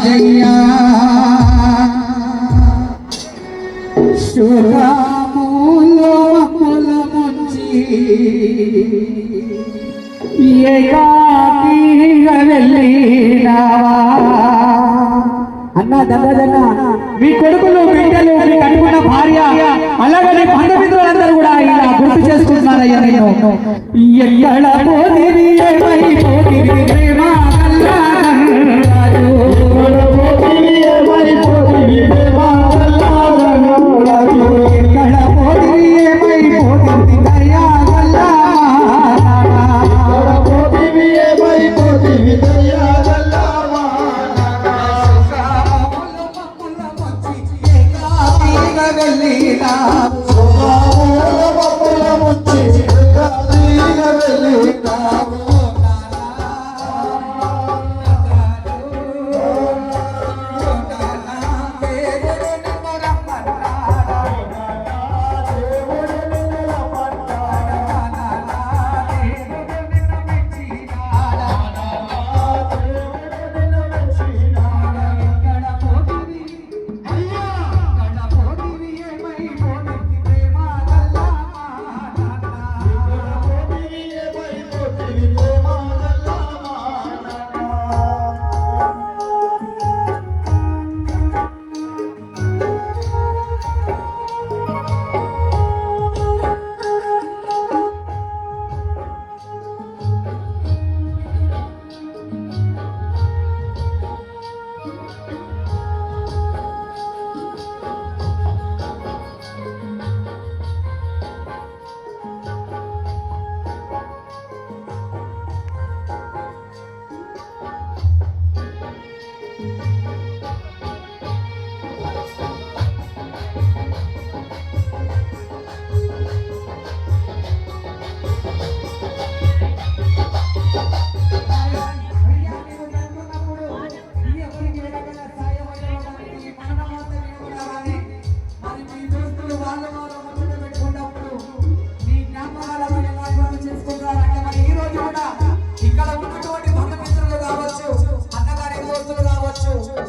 రాజయ్య శుభములో ములముంచి ఏకాకిగా వెళ్ళినావా అన్నా దండదన్న మీ కొడుకులు బిడ్డలు మీ కట్టుకున్న భార్య అలాగే నీ బంధుమిత్రులందరూ కూడా ఇలా గుర్తు చేసుకుంటున్నారయ్యా నేను ఎక్కడ పోతివి ఏమైపోతివి ప్రేమ కల్లాగరాజు ఎక్కడ పోతివి ఏమైపోతివి దయా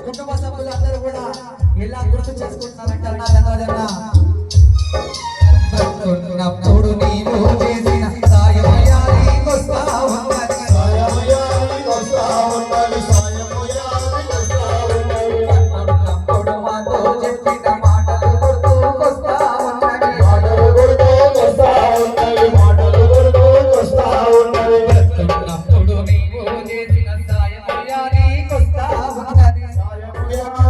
కుటుంబ సభ్యులందరూ కూడా ఎలా గుర్తు చేసుకుంటున్నారంటే అన్నప్పుడు నీవు చేసిన చెప్పిన మాటలు గుర్తుకొస్తా ఉన్నప్పుడు నీవు చేసిన సాయమయానికొస్తా ఉన్నది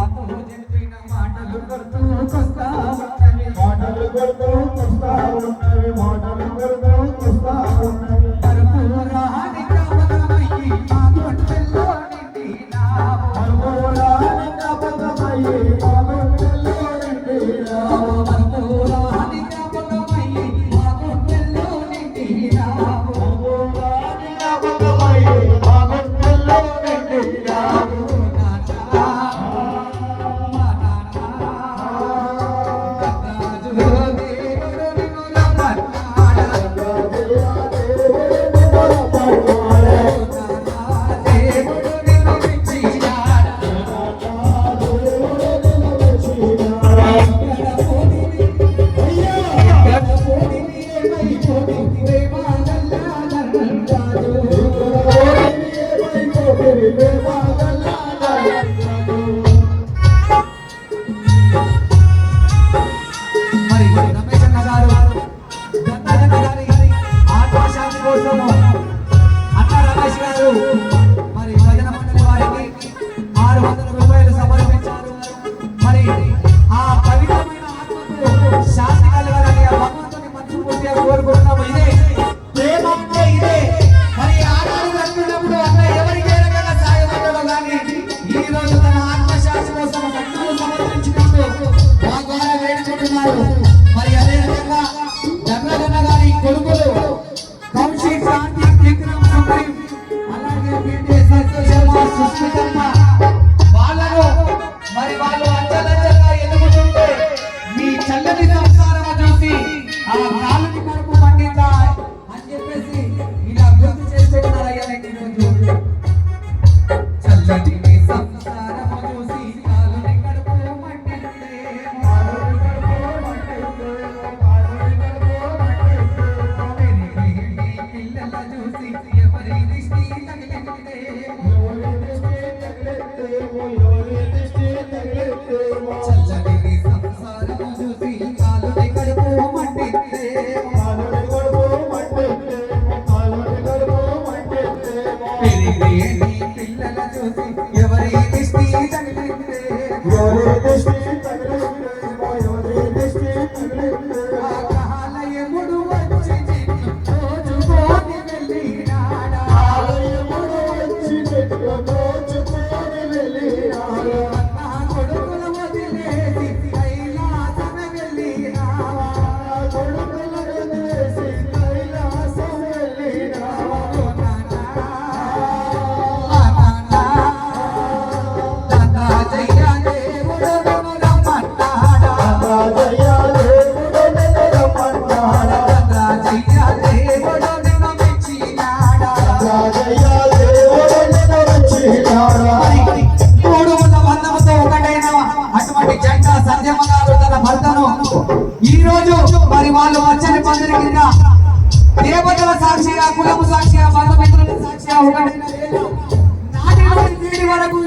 అన్నప్పుడు మాతో చెప్పిన మాటలు గుర్తుకొస్తా చల్లని సంసారం చూసి ఆ కాలుని కడుపు మండిందా అని చెప్పేసి ఇలా గుర్తు సత్యమగారు తన భర్తను ఈ రోజు మరి వాళ్ళు వచ్చని పందిరి కింద దేవతల సాక్షిగా కులము సాక్షిగా బంధుమిత్రుల సాక్షిగా ఒకటి నాటి నుండి నేటి వరకు